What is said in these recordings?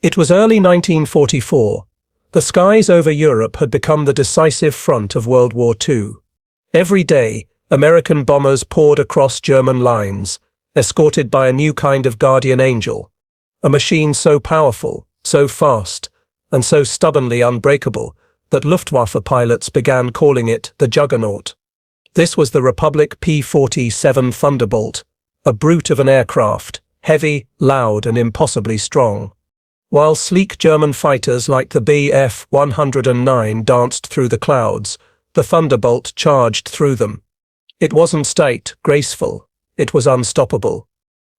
It was early 1944. The skies over Europe had become the decisive front of World War II. Every day, American bombers poured across German lines, escorted by a new kind of guardian angel, a machine so powerful, so fast, and so stubbornly unbreakable that Luftwaffe pilots began calling it the Juggernaut. This was the Republic P-47 Thunderbolt, a brute of an aircraft, heavy, loud, and impossibly strong. While sleek German fighters like the Bf 109 danced through the clouds, the Thunderbolt charged through them. It wasn't straight, graceful, it was unstoppable.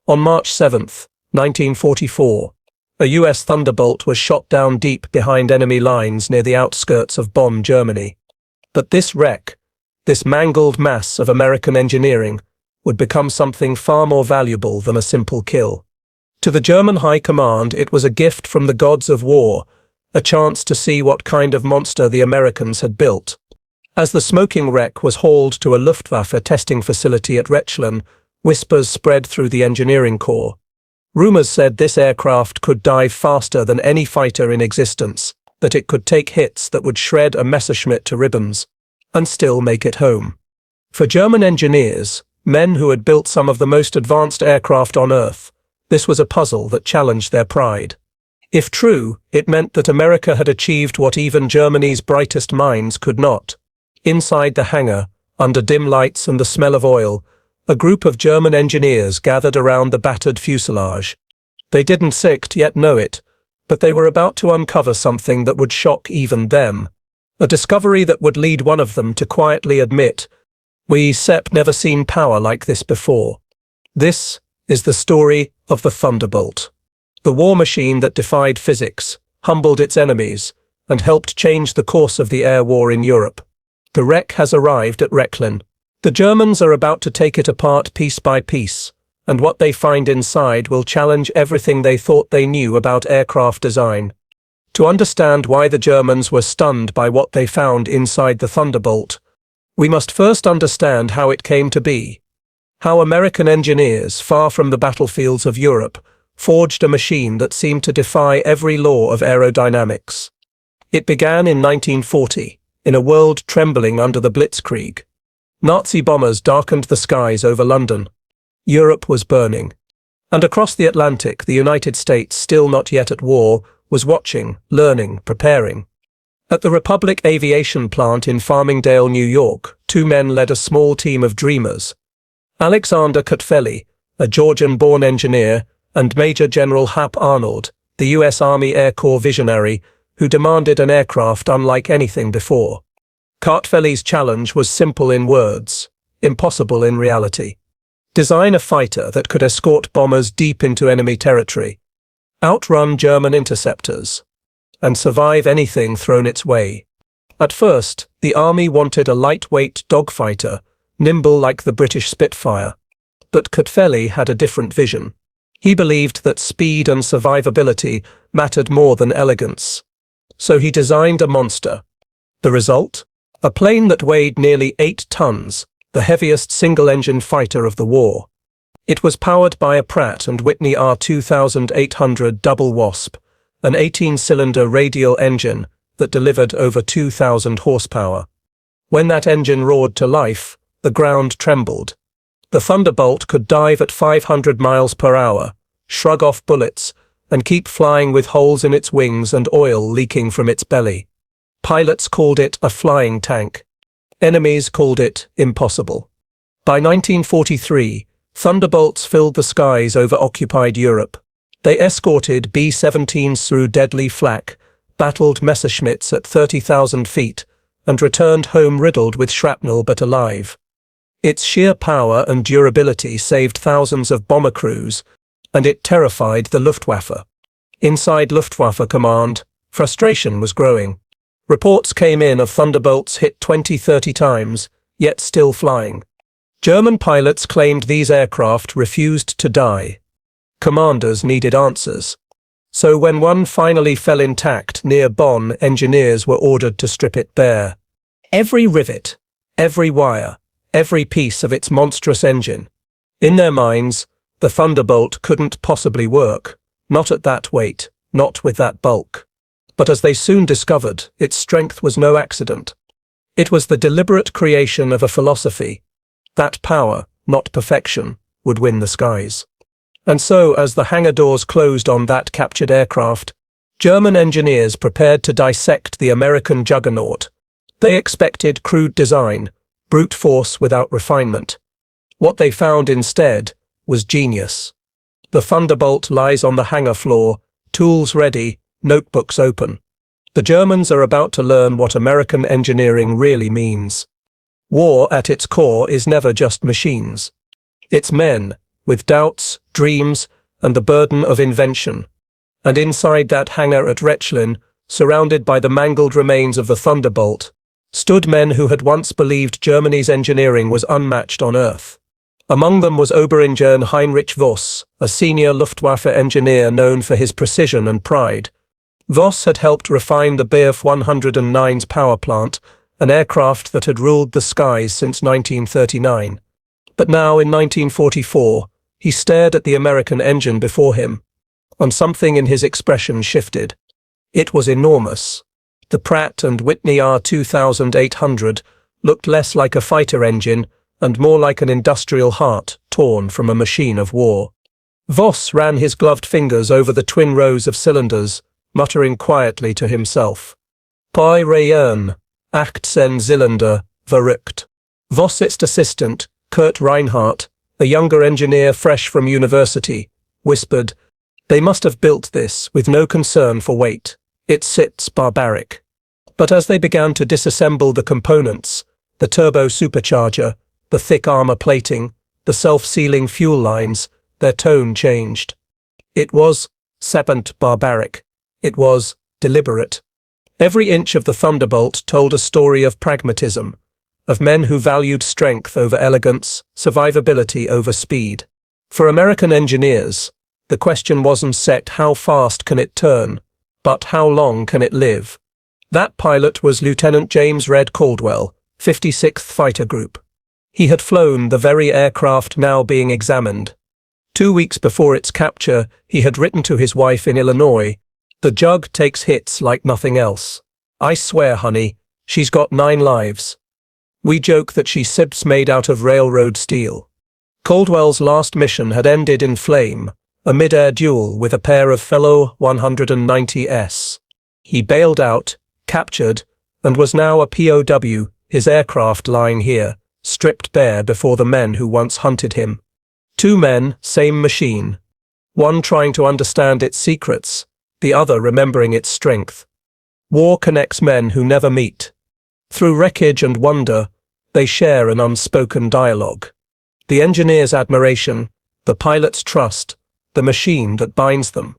On March 7, 1944, a US Thunderbolt was shot down deep behind enemy lines near the outskirts of Bonn, Germany. But this wreck, this mangled mass of American engineering, would become something far more valuable than a simple kill. To the German High Command, it was a gift from the gods of war, a chance to see what kind of monster the Americans had built. As the smoking wreck was hauled to a Luftwaffe testing facility at Rechlin, whispers spread through the engineering corps. Rumors said this aircraft could dive faster than any fighter in existence, that it could take hits that would shred a Messerschmitt to ribbons, and still make it home. For German engineers, men who had built some of the most advanced aircraft on Earth, this was a puzzle that challenged their pride. If true, it meant that America had achieved what even Germany's brightest minds could not. Inside the hangar, under dim lights and the smell of oil, a group of German engineers gathered around the battered fuselage. They didn't yet know it, but they were about to uncover something that would shock even them. A discovery that would lead one of them to quietly admit, "We've never seen power like this before." This is the story of the Thunderbolt, the war machine that defied physics, humbled its enemies, and helped change the course of the air war in Europe. The wreck has arrived at Rechlin. The Germans are about to take it apart piece by piece, and what they find inside will challenge everything they thought they knew about aircraft design. To understand why the Germans were stunned by what they found inside the Thunderbolt, we must first understand how it came to be. How American engineers, far from the battlefields of Europe, forged a machine that seemed to defy every law of aerodynamics. It began in 1940, in a world trembling under the Blitzkrieg. Nazi bombers darkened the skies over London. Europe was burning. And across the Atlantic, the United States, still not yet at war, was watching, learning, preparing. At the Republic Aviation plant in Farmingdale, New York, two men led a small team of dreamers. Alexander Kutfelli, a Georgian-born engineer, and Major General Hap Arnold, the U.S. Army Air Corps visionary, who demanded an aircraft unlike anything before. Kutfelli's challenge was simple in words, impossible in reality. Design a fighter that could escort bombers deep into enemy territory, outrun German interceptors, and survive anything thrown its way. At first, the Army wanted a lightweight dogfighter, nimble like the British Spitfire. But Kutfelli had a different vision. He believed that speed and survivability mattered more than elegance. So he designed a monster. The result? A plane that weighed nearly 8 tons, the heaviest single-engine fighter of the war. It was powered by a Pratt & Whitney R2800 Double Wasp, an 18-cylinder radial engine that delivered over 2,000 horsepower. When that engine roared to life, the ground trembled. The Thunderbolt could dive at 500 miles per hour, shrug off bullets, and keep flying with holes in its wings and oil leaking from its belly. Pilots called it a flying tank. Enemies called it impossible. By 1943, Thunderbolts filled the skies over occupied Europe. They escorted B-17s through deadly flak, battled Messerschmitts at 30,000 feet, and returned home riddled with shrapnel but alive. Its sheer power and durability saved thousands of bomber crews, and it terrified the Luftwaffe. Inside Luftwaffe Command, frustration was growing. Reports came in of Thunderbolts hit 20-30 times, yet still flying. German pilots claimed these aircraft refused to die. Commanders needed answers. So when one finally fell intact near Bonn, engineers were ordered to strip it bare. Every rivet, every wire, every piece of its monstrous engine. In their minds, the Thunderbolt couldn't possibly work, not at that weight, not with that bulk. But as they soon discovered, its strength was no accident. It was the deliberate creation of a philosophy that power, not perfection, would win the skies. And so, as the hangar doors closed on that captured aircraft, German engineers prepared to dissect the American juggernaut. They expected crude design, brute force without refinement. What they found instead was genius. The Thunderbolt lies on the hangar floor, tools ready, notebooks open. The Germans are about to learn what American engineering really means. War at its core is never just machines. It's men, with doubts, dreams, and the burden of invention. And inside that hangar at Rechlin, surrounded by the mangled remains of the Thunderbolt, stood men who had once believed Germany's engineering was unmatched on Earth. Among them was Oberingenieur Heinrich Voss, a senior Luftwaffe engineer known for his precision and pride. Voss had helped refine the Bf 109's power plant, an aircraft that had ruled the skies since 1939. But now, in 1944, he stared at the American engine before him, and something in his expression shifted. It was enormous. The Pratt & Whitney R2800 looked less like a fighter engine and more like an industrial heart torn from a machine of war. Voss ran his gloved fingers over the twin rows of cylinders, muttering quietly to himself. "Pi Rayern, 18 Zylinder, verrückt." Voss's assistant, Kurt Reinhardt, a younger engineer fresh from university, whispered, "They must have built this with no concern for weight. It sits barbaric." But as they began to disassemble the components, the turbo-supercharger, the thick armor plating, the self-sealing fuel lines, their tone changed. It was sapent barbaric. It was deliberate. Every inch of the Thunderbolt told a story of pragmatism, of men who valued strength over elegance, survivability over speed. For American engineers, the question wasn't set how fast can it turn, but how long can it live. That pilot was Lieutenant James Red Caldwell, 56th Fighter Group. He had flown the very aircraft now being examined. 2 weeks before its capture, he had written to his wife in Illinois, "The Jug takes hits like nothing else. I swear, honey, she's got 9 lives. We joke that she's sibs made out of railroad steel." Caldwell's last mission had ended in flame, a mid-air duel with a pair of fellow 190s. He bailed out, captured, and was now a POW, his aircraft lying here, stripped bare before the men who once hunted him. 2 men, same machine. One trying to understand its secrets, the other remembering its strength. War connects men who never meet. Through wreckage and wonder, they share an unspoken dialogue. The engineer's admiration, the pilot's trust, the machine that binds them.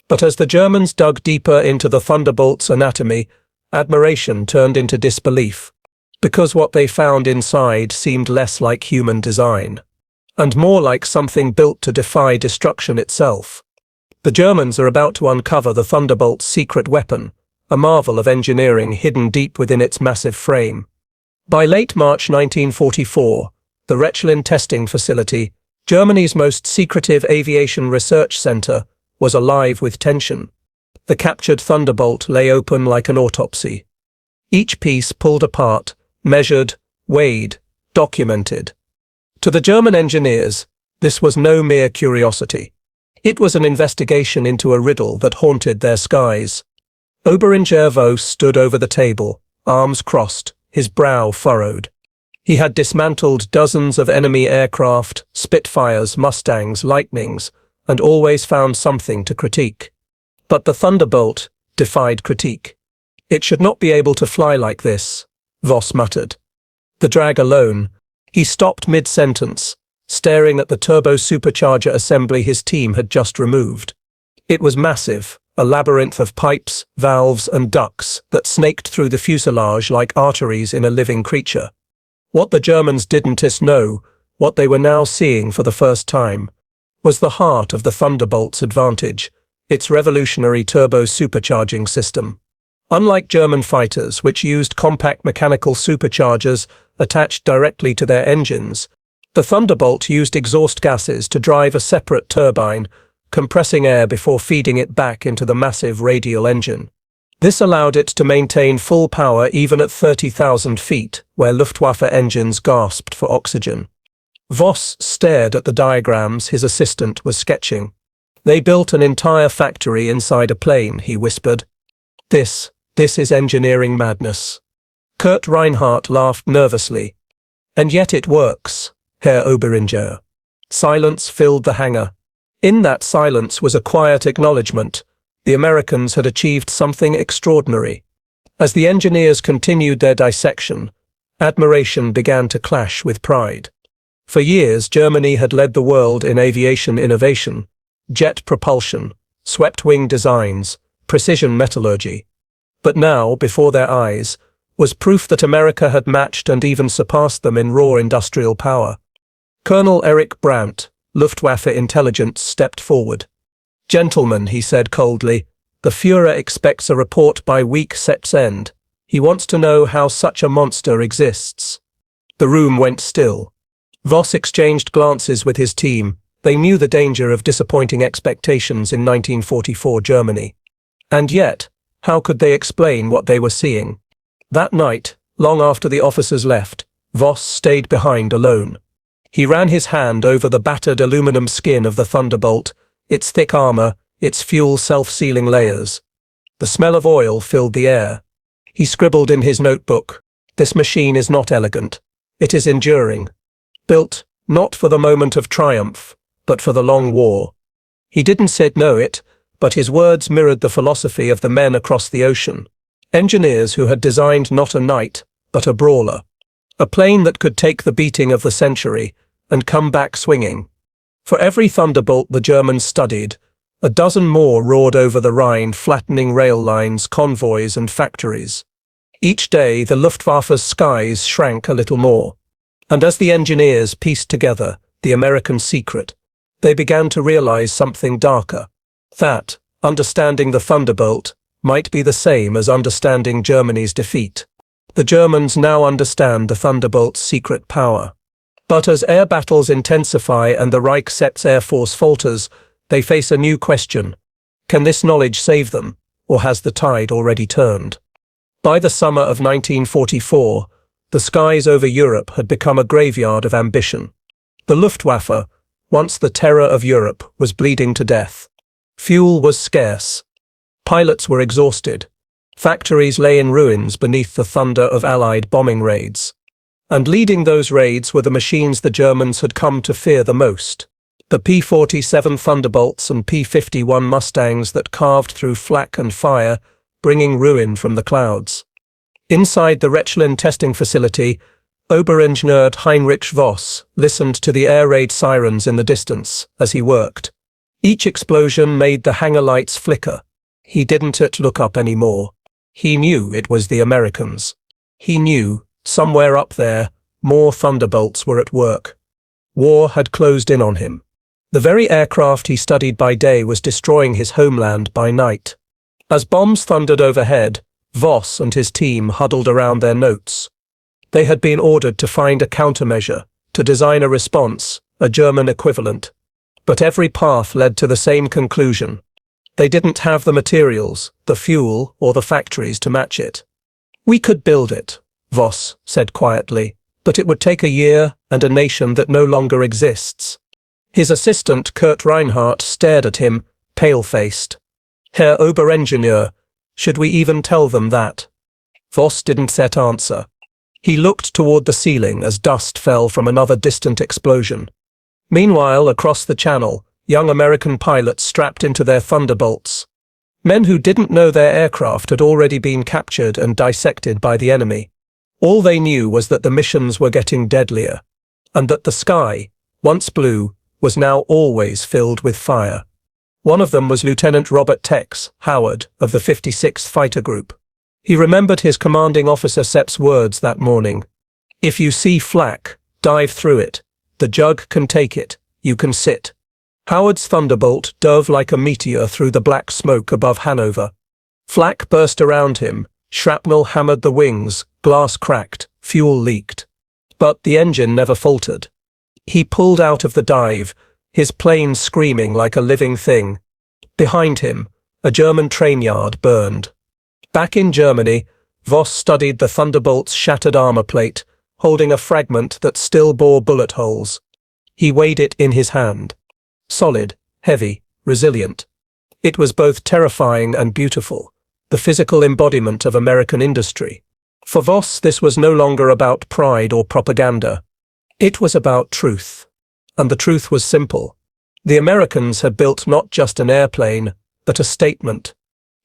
But as the Germans dug deeper into the Thunderbolt's anatomy, admiration turned into disbelief, because what they found inside seemed less like human design, and more like something built to defy destruction itself. The Germans are about to uncover the Thunderbolt's secret weapon, a marvel of engineering hidden deep within its massive frame. By late March 1944, the Rechlin testing facility, Germany's most secretive aviation research center, was alive with tension. The captured Thunderbolt lay open like an autopsy. Each piece pulled apart, measured, weighed, documented. To the German engineers, this was no mere curiosity. It was an investigation into a riddle that haunted their skies. Oberingenieur Voss stood over the table, arms crossed, his brow furrowed. He had dismantled dozens of enemy aircraft, Spitfires, Mustangs, Lightnings, and always found something to critique. But the Thunderbolt defied critique. "It should not be able to fly like this," Voss muttered. The drag alone. He stopped mid-sentence, staring at the turbo-supercharger assembly his team had just removed. It was massive, a labyrinth of pipes, valves, and ducts that snaked through the fuselage like arteries in a living creature. What the Germans didn't know, what they were now seeing for the first time, was the heart of the Thunderbolt's advantage, its revolutionary turbo-supercharging system. Unlike German fighters, which used compact mechanical superchargers attached directly to their engines, the Thunderbolt used exhaust gases to drive a separate turbine, compressing air before feeding it back into the massive radial engine. This allowed it to maintain full power even at 30,000 feet, where Luftwaffe engines gasped for oxygen. Voss stared at the diagrams his assistant was sketching. "They built an entire factory inside a plane," he whispered. This is engineering madness." Kurt Reinhardt laughed nervously. "And yet it works, Herr Oberingenieur." Silence filled the hangar. In that silence was a quiet acknowledgement. The Americans had achieved something extraordinary. As the engineers continued their dissection, admiration began to clash with pride. For years, Germany had led the world in aviation innovation, jet propulsion, swept-wing designs, precision metallurgy. But now, before their eyes, was proof that America had matched and even surpassed them in raw industrial power. Colonel Erich Brandt, Luftwaffe intelligence, stepped forward. "Gentlemen," he said coldly, "the Führer expects a report by week set's end. He wants to know how such a monster exists." The room went still. Voss exchanged glances with his team. They knew the danger of disappointing expectations in 1944 Germany. And yet, how could they explain what they were seeing? That night, long after the officers left, Voss stayed behind alone. He ran his hand over the battered aluminum skin of the Thunderbolt, its thick armor, its fuel self-sealing layers. The smell of oil filled the air. He scribbled in his notebook, "This machine is not elegant. It is enduring. Built, not for the moment of triumph, but for the long war." He didn't know it, but his words mirrored the philosophy of the men across the ocean. Engineers who had designed not a knight, but a brawler. A plane that could take the beating of the century and come back swinging. For every Thunderbolt the Germans studied, a dozen more roared over the Rhine, flattening rail lines, convoys, and factories. Each day, the Luftwaffe's skies shrank a little more. And as the engineers pieced together the American secret, they began to realize something darker. That, understanding the Thunderbolt, might be the same as understanding Germany's defeat. The Germans now understand the Thunderbolt's secret power. But as air battles intensify and the Reichswehr's air force falters, they face a new question. Can this knowledge save them, or has the tide already turned? By the summer of 1944, the skies over Europe had become a graveyard of ambition. The Luftwaffe, once the terror of Europe, was bleeding to death. Fuel was scarce. Pilots were exhausted. Factories lay in ruins beneath the thunder of Allied bombing raids. And leading those raids were the machines the Germans had come to fear the most. The P-47 Thunderbolts and P-51 Mustangs that carved through flak and fire, bringing ruin from the clouds. Inside the Rechlin testing facility, Oberingenieur Heinrich Voss listened to the air raid sirens in the distance as he worked. Each explosion made the hangar lights flicker. He didn't look up anymore. He knew it was the Americans. He knew, somewhere up there, more Thunderbolts were at work. War had closed in on him. The very aircraft he studied by day was destroying his homeland by night. As bombs thundered overhead, Voss and his team huddled around their notes. They had been ordered to find a countermeasure, to design a response, a German equivalent. But every path led to the same conclusion. They didn't have the materials, the fuel, or the factories to match it. "We could build it," Voss said quietly, "but it would take a year and a nation that no longer exists." His assistant, Kurt Reinhardt, stared at him, pale-faced. "Herr Oberingenieur, should we even tell them that?" Voss didn't answer. He looked toward the ceiling as dust fell from another distant explosion. Meanwhile, across the channel, young American pilots strapped into their Thunderbolts. Men who didn't know their aircraft had already been captured and dissected by the enemy. All they knew was that the missions were getting deadlier, and that the sky, once blue, was now always filled with fire. One of them was Lieutenant Robert Tex Howard of the 56th Fighter Group. He remembered his commanding officer Sepp's words that morning. "If you see flak, dive through it. The jug can take it. You can sit." Howard's Thunderbolt dove like a meteor through the black smoke above Hanover. Flak burst around him, shrapnel hammered the wings, glass cracked, fuel leaked. But the engine never faltered. He pulled out of the dive, his plane screaming like a living thing. Behind him, a German train yard burned. Back in Germany, Voss studied the Thunderbolt's shattered armor plate, holding a fragment that still bore bullet holes. He weighed it in his hand. Solid, heavy, resilient. It was both terrifying and beautiful, the physical embodiment of American industry. For Voss, this was no longer about pride or propaganda. It was about truth. And the truth was simple. The Americans had built not just an airplane, but a statement.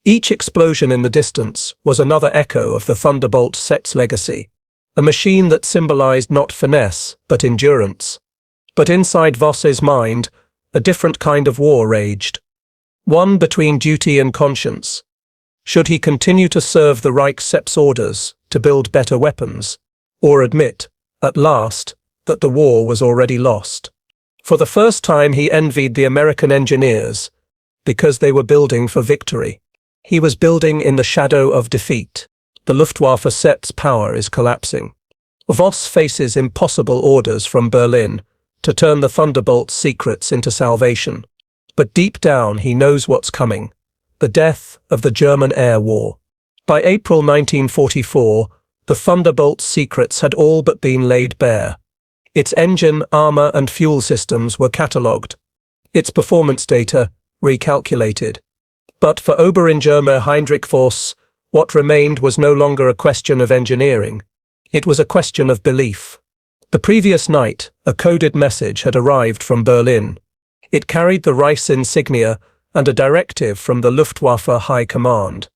Each explosion in the distance was another echo of the Thunderbolt set's legacy, a machine that symbolized not finesse, but endurance. But inside Voss's mind, a different kind of war raged. One between duty and conscience. Should he continue to serve the Reichsep's orders to build better weapons, or admit, at last, that the war was already lost? For the first time he envied the American engineers, because they were building for victory. He was building in the shadow of defeat. The Luftwaffe set's power is collapsing. Voss faces impossible orders from Berlin to turn the Thunderbolt's secrets into salvation. But deep down he knows what's coming. The death of the German air war. By April 1944, the Thunderbolt's secrets had all but been laid bare. Its engine, armor, and fuel systems were catalogued. Its performance data recalculated. But for Oberingenieur Heinrich Voss, what remained was no longer a question of engineering. It was a question of belief. The previous night, a coded message had arrived from Berlin. It carried the Reichs insignia and a directive from the Luftwaffe High Command.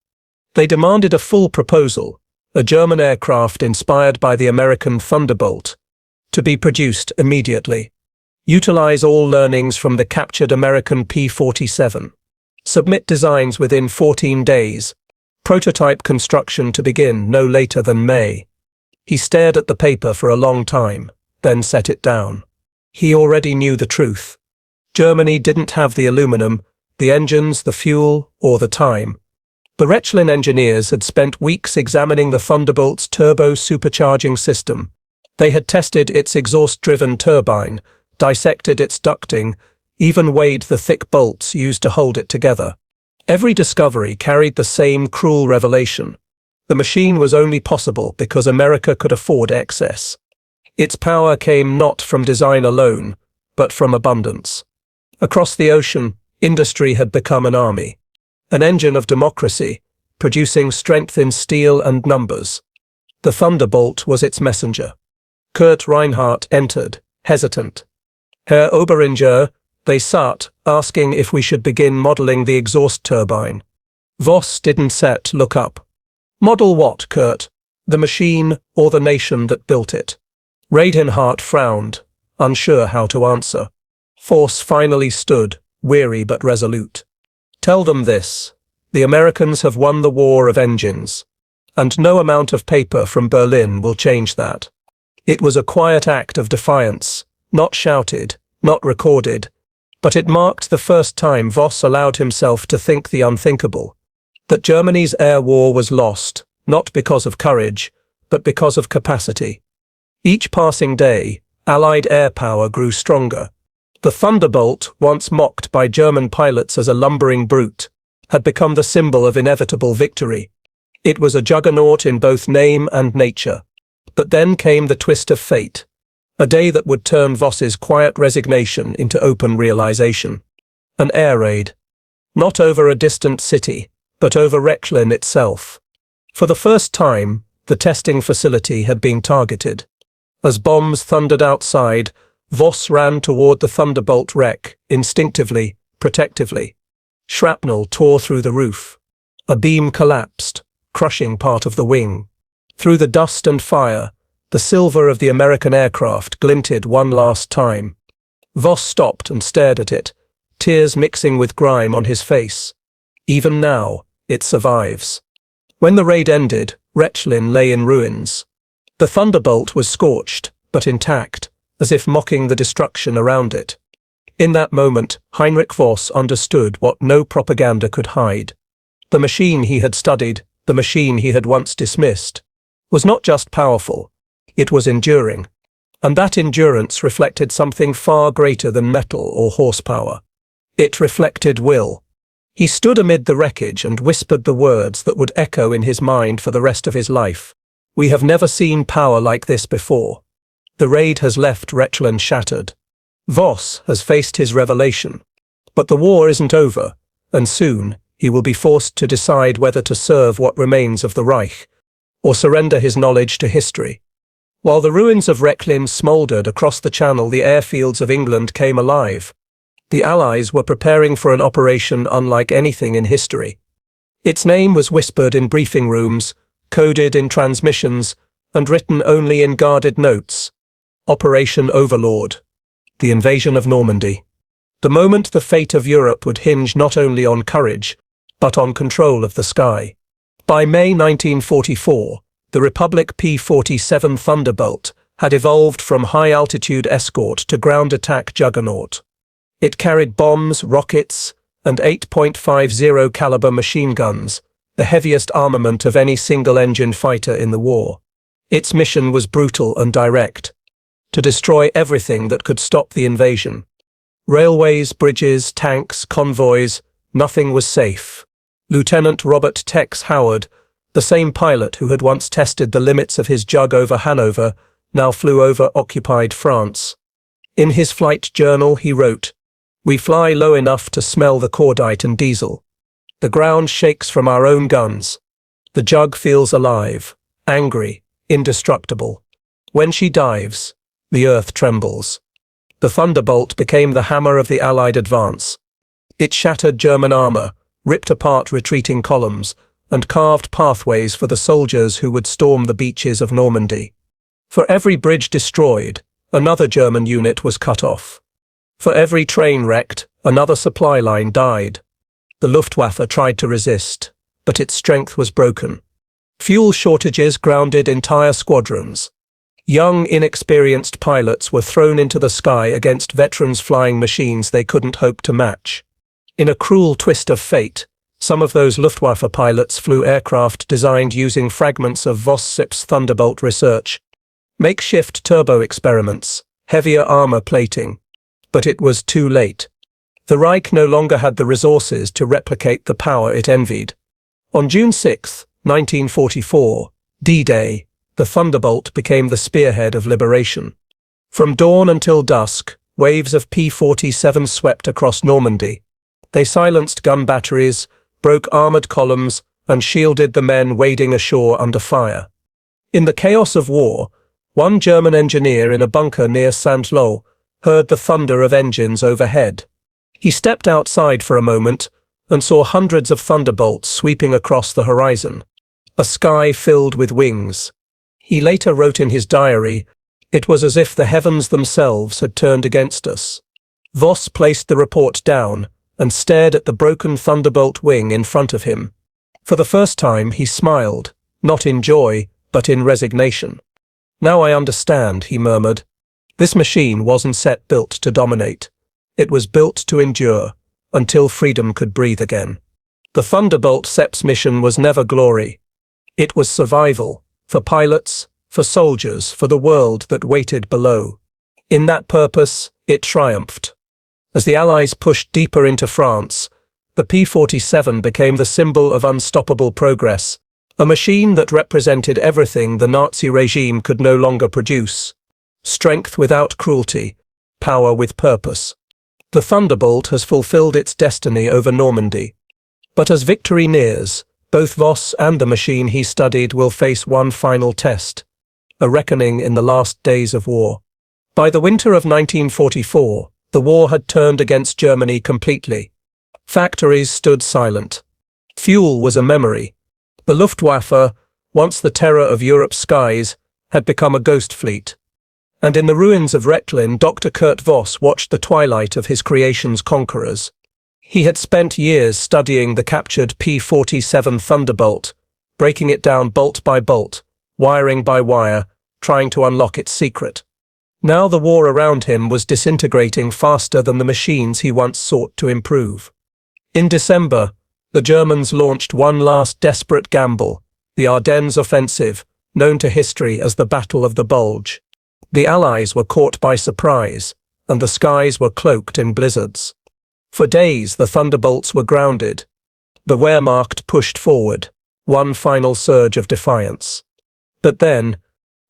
They demanded a full proposal, a German aircraft inspired by the American Thunderbolt, to be produced immediately. Utilize all learnings from the captured American P-47. Submit designs within 14 days. Prototype construction to begin no later than May. He stared at the paper for a long time, then set it down. He already knew the truth. Germany didn't have the aluminum, the engines, the fuel, or the time. The Rechlin engineers had spent weeks examining the Thunderbolt's turbo-supercharging system. They had tested its exhaust-driven turbine, dissected its ducting, even weighed the thick bolts used to hold it together. Every discovery carried the same cruel revelation. The machine was only possible because America could afford excess. Its power came not from design alone, but from abundance. Across the ocean, industry had become an army. An engine of democracy, producing strength in steel and numbers. The Thunderbolt was its messenger. Kurt Reinhardt entered, hesitant. Herr Oberingenieur, they sat, asking if we should begin modeling the exhaust turbine. Voss didn't look up. Model what, Kurt? The machine or the nation that built it? Reinhardt frowned, unsure how to answer. Voss finally stood, weary but resolute. Tell them this. The Americans have won the war of engines. And no amount of paper from Berlin will change that. It was a quiet act of defiance, not shouted, not recorded, but it marked the first time Voss allowed himself to think the unthinkable. That Germany's air war was lost, not because of courage, but because of capacity. Each passing day, Allied air power grew stronger. The Thunderbolt, once mocked by German pilots as a lumbering brute, had become the symbol of inevitable victory. It was a juggernaut in both name and nature. But then came the twist of fate, a day that would turn Voss's quiet resignation into open realization. An air raid. Not over a distant city, but over Rechlin itself. For the first time, the testing facility had been targeted. As bombs thundered outside, Voss ran toward the Thunderbolt wreck, instinctively, protectively. Shrapnel tore through the roof. A beam collapsed, crushing part of the wing. Through the dust and fire, the silver of the American aircraft glinted one last time. Voss stopped and stared at it, tears mixing with grime on his face. Even now, it survives. When the raid ended, Rechlin lay in ruins. The Thunderbolt was scorched, but intact, as if mocking the destruction around it. In that moment, Heinrich Voss understood what no propaganda could hide. The machine he had studied, the machine he had once dismissed, was not just powerful, it was enduring. And that endurance reflected something far greater than metal or horsepower. It reflected will. He stood amid the wreckage and whispered the words that would echo in his mind for the rest of his life. "We have never seen power like this before." The raid has left Rechlin shattered. Voss has faced his revelation. But the war isn't over, and soon he will be forced to decide whether to serve what remains of the Reich, or surrender his knowledge to history. While the ruins of Rechlin smouldered across the Channel, the airfields of England came alive. The Allies were preparing for an operation unlike anything in history. Its name was whispered in briefing rooms, coded in transmissions, and written only in guarded notes. Operation Overlord. The invasion of Normandy. The moment the fate of Europe would hinge not only on courage, but on control of the sky. By May 1944, the Republic P-47 Thunderbolt had evolved from high-altitude escort to ground-attack juggernaut. It carried bombs, rockets, and 8.50 caliber machine guns, the heaviest armament of any single-engine fighter in the war. Its mission was brutal and direct: to destroy everything that could stop the invasion. Railways, bridges, tanks, convoys, nothing was safe. Lieutenant Robert Tex Howard, the same pilot who had once tested the limits of his jug over Hanover, now flew over occupied France. In his flight journal he wrote, "We fly low enough to smell the cordite and diesel. The ground shakes from our own guns. The jug feels alive, angry, indestructible. When she dives, the earth trembles." The Thunderbolt became the hammer of the Allied advance. It shattered German armor, ripped apart retreating columns, and carved pathways for the soldiers who would storm the beaches of Normandy. For every bridge destroyed, another German unit was cut off. For every train wrecked, another supply line died. The Luftwaffe tried to resist, but its strength was broken. Fuel shortages grounded entire squadrons. Young, inexperienced pilots were thrown into the sky against veterans flying machines they couldn't hope to match. In a cruel twist of fate, some of those Luftwaffe pilots flew aircraft designed using fragments of Voss's Thunderbolt research. Makeshift turbo experiments, heavier armor plating. But it was too late. The Reich no longer had the resources to replicate the power it envied. On June 6, 1944, D-Day, the Thunderbolt became the spearhead of liberation. From dawn until dusk, waves of P-47 swept across Normandy. They silenced gun batteries, broke armored columns, and shielded the men wading ashore under fire. In the chaos of war, one German engineer in a bunker near Saint-Lô heard the thunder of engines overhead. He stepped outside for a moment and saw hundreds of thunderbolts sweeping across the horizon, a sky filled with wings. He later wrote in his diary, "It was as if the heavens themselves had turned against us." Voss placed the report down and stared at the broken Thunderbolt wing in front of him. For the first time he smiled, not in joy, but in resignation. "Now I understand," he murmured. "This machine wasn't built to dominate. It was built to endure, until freedom could breathe again." The Thunderbolt SEP's mission was never glory. It was survival, for pilots, for soldiers, for the world that waited below. In that purpose, it triumphed. As the Allies pushed deeper into France, the P-47 became the symbol of unstoppable progress, a machine that represented everything the Nazi regime could no longer produce. Strength without cruelty, power with purpose. The Thunderbolt has fulfilled its destiny over Normandy. But as victory nears, both Voss and the machine he studied will face one final test, a reckoning in the last days of war. By the winter of 1944, the war had turned against Germany completely. Factories stood silent. Fuel was a memory. The Luftwaffe, once the terror of Europe's skies, had become a ghost fleet. And in the ruins of Rechlin, Dr. Kurt Voss watched the twilight of his creation's conquerors. He had spent years studying the captured P-47 Thunderbolt, breaking it down bolt by bolt, wiring by wire, trying to unlock its secret. Now the war around him was disintegrating faster than the machines he once sought to improve. In December, the Germans launched one last desperate gamble, the Ardennes offensive, known to history as the Battle of the Bulge. The Allies were caught by surprise, and the skies were cloaked in blizzards. For days the Thunderbolts were grounded. The Wehrmacht pushed forward, one final surge of defiance. But then,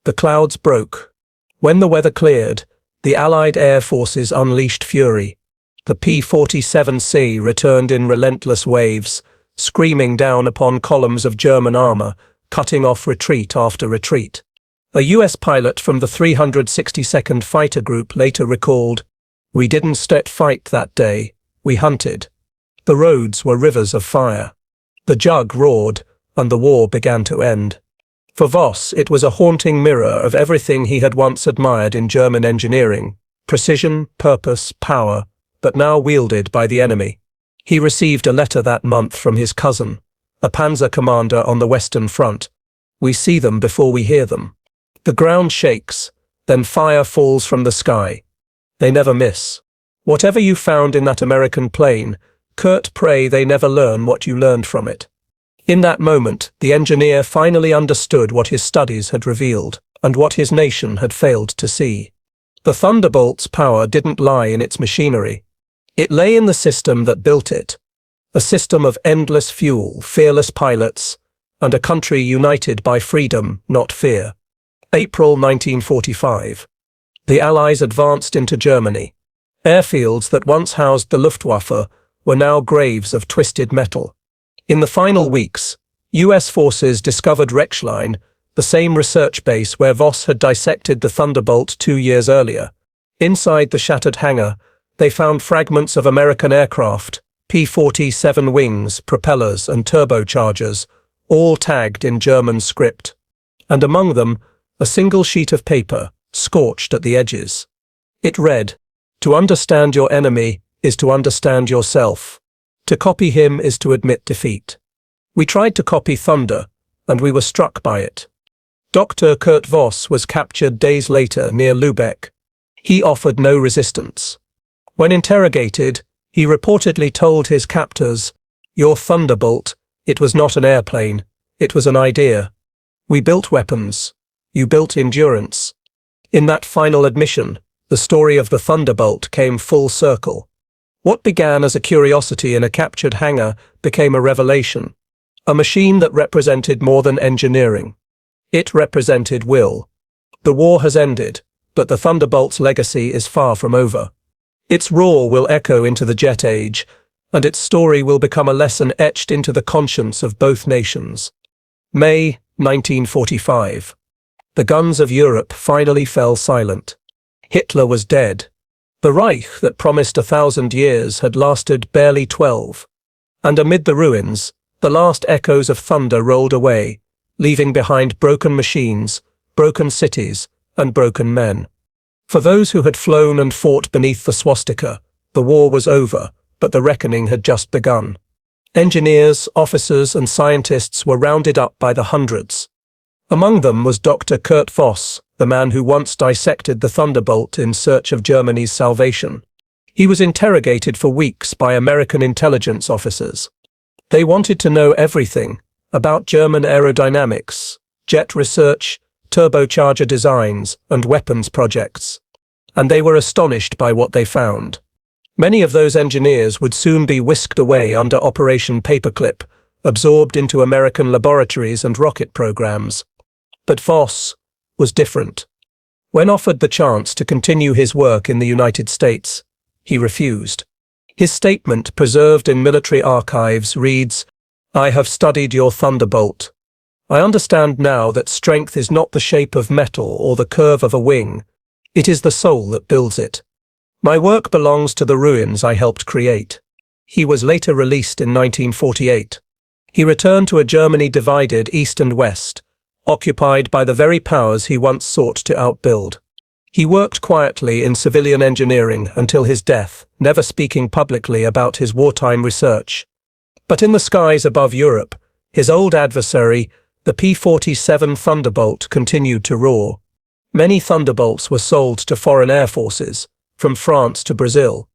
the clouds broke. When the weather cleared, the Allied air forces unleashed fury. The P-47C returned in relentless waves, screaming down upon columns of German armor, cutting off retreat after retreat. A US pilot from the 362nd Fighter Group later recalled, "We didn't fight that day, we hunted. The roads were rivers of fire. The jug roared, and the war began to end." For Voss, it was a haunting mirror of everything he had once admired in German engineering: precision, purpose, power, but now wielded by the enemy. He received a letter that month from his cousin, a panzer commander on the Western Front. "We see them before we hear them. The ground shakes, then fire falls from the sky. They never miss. Whatever you found in that American plane, Kurt, pray they never learn what you learned from it." In that moment, the engineer finally understood what his studies had revealed, and what his nation had failed to see. The Thunderbolt's power didn't lie in its machinery. It lay in the system that built it. A system of endless fuel, fearless pilots, and a country united by freedom, not fear. April 1945. The Allies advanced into Germany. Airfields that once housed the Luftwaffe were now graves of twisted metal. In the final weeks, US forces discovered Rechlin, the same research base where Voss had dissected the Thunderbolt 2 years earlier. Inside the shattered hangar, they found fragments of American aircraft, P-47 wings, propellers, and turbochargers, all tagged in German script. And among them, a single sheet of paper, scorched at the edges. It read, "To understand your enemy is to understand yourself. To copy him is to admit defeat." We tried to copy Thunder, and we were struck by it. Dr. Kurt Voss was captured days later near Lübeck. He offered no resistance. When interrogated, he reportedly told his captors, "Your Thunderbolt, it was not an airplane, it was an idea. We built weapons. You built endurance." In that final admission, the story of the Thunderbolt came full circle. What began as a curiosity in a captured hangar became a revelation. A machine that represented more than engineering. It represented will. The war has ended, but the Thunderbolt's legacy is far from over. Its roar will echo into the jet age, and its story will become a lesson etched into the conscience of both nations. May 1945. The guns of Europe finally fell silent. Hitler was dead. The Reich that promised 1,000 years had lasted barely 12. And amid the ruins, the last echoes of thunder rolled away, leaving behind broken machines, broken cities, and broken men. For those who had flown and fought beneath the swastika, the war was over, but the reckoning had just begun. Engineers, officers, and scientists were rounded up by the hundreds. Among them was Dr. Kurt Voss, the man who once dissected the Thunderbolt in search of Germany's salvation. He was interrogated for weeks by American intelligence officers. They wanted to know everything about German aerodynamics, jet research, turbocharger designs, and weapons projects. And they were astonished by what they found. Many of those engineers would soon be whisked away under Operation Paperclip, absorbed into American laboratories and rocket programs. But Voss was different. When offered the chance to continue his work in the United States, he refused. His statement, preserved in military archives, reads, "I have studied your Thunderbolt. I understand now that strength is not the shape of metal or the curve of a wing. It is the soul that builds it. My work belongs to the ruins I helped create." He was later released in 1948. He returned to a Germany divided east and west, occupied by the very powers he once sought to outbuild. He worked quietly in civilian engineering until his death, never speaking publicly about his wartime research. But in the skies above Europe, his old adversary, the P-47 Thunderbolt, continued to roar. Many Thunderbolts were sold to foreign air forces, from France to Brazil.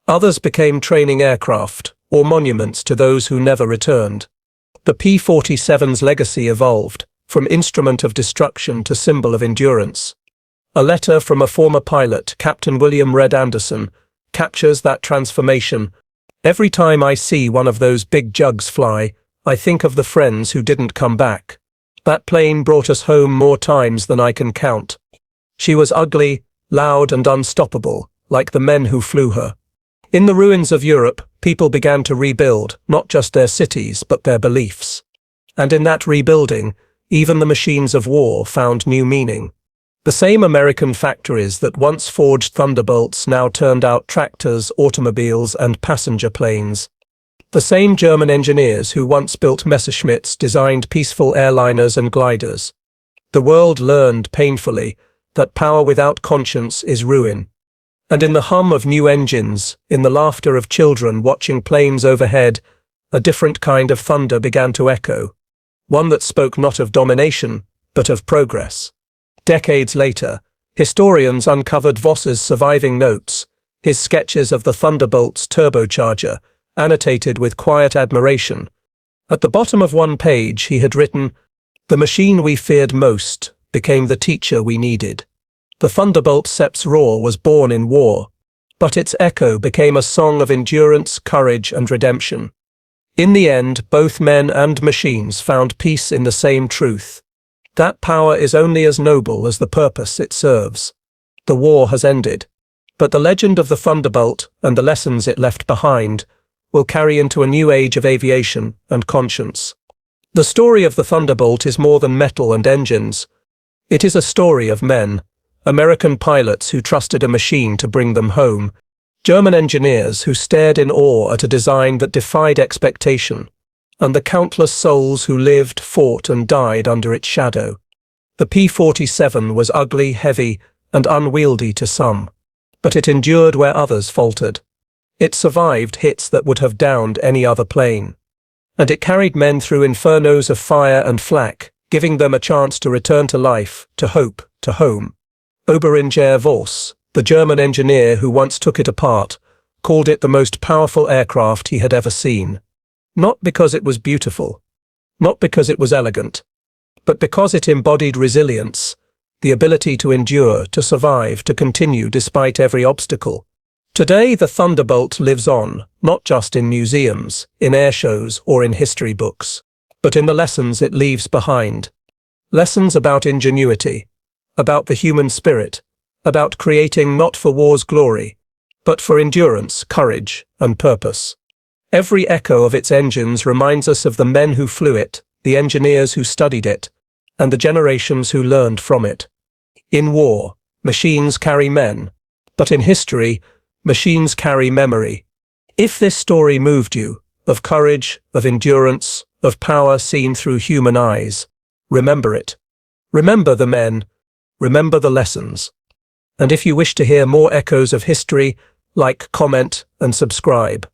Others became training aircraft, or monuments to those who never returned. The P-47's legacy evolved, from instrument of destruction to symbol of endurance. A letter from a former pilot, Captain William Red Anderson, captures that transformation. Every time I see one of those big jugs fly, I think of the friends who didn't come back. That plane brought us home more times than I can count. She was ugly, loud and unstoppable, like the men who flew her. In the ruins of Europe, people began to rebuild, not just their cities, but their beliefs. And in that rebuilding, even the machines of war found new meaning. The same American factories that once forged Thunderbolts now turned out tractors, automobiles, and passenger planes. The same German engineers who once built Messerschmitts designed peaceful airliners and gliders. The world learned painfully that power without conscience is ruin. And in the hum of new engines, in the laughter of children watching planes overhead, a different kind of thunder began to echo. One that spoke not of domination, but of progress. Decades later, historians uncovered Voss's surviving notes, his sketches of the Thunderbolt's turbocharger, annotated with quiet admiration. At the bottom of one page he had written, "The machine we feared most became the teacher we needed." The Thunderbolt Sep's roar was born in war, but its echo became a song of endurance, courage, and redemption. In the end, both men and machines found peace in the same truth. That power is only as noble as the purpose it serves. The war has ended, but the legend of the Thunderbolt and the lessons it left behind will carry into a new age of aviation and conscience. The story of the Thunderbolt is more than metal and engines. It is a story of men, American pilots who trusted a machine to bring them home, German engineers who stared in awe at a design that defied expectation, and the countless souls who lived, fought, and died under its shadow. The P-47 was ugly, heavy, and unwieldy to some, but it endured where others faltered. It survived hits that would have downed any other plane. And it carried men through infernos of fire and flak, giving them a chance to return to life, to hope, to home. Oberingenieur Voss, the German engineer who once took it apart, called it the most powerful aircraft he had ever seen. Not because it was beautiful, not because it was elegant, but because it embodied resilience, the ability to endure, to survive, to continue despite every obstacle. Today, the Thunderbolt lives on, not just in museums, in airshows, or in history books, but in the lessons it leaves behind. Lessons about ingenuity, about the human spirit, about creating not for war's glory, but for endurance, courage, and purpose. Every echo of its engines reminds us of the men who flew it, the engineers who studied it, and the generations who learned from it. In war, machines carry men, but in history, machines carry memory. If this story moved you, of courage, of endurance, of power seen through human eyes, remember it. Remember the men, remember the lessons. And if you wish to hear more echoes of history, like, comment, and subscribe.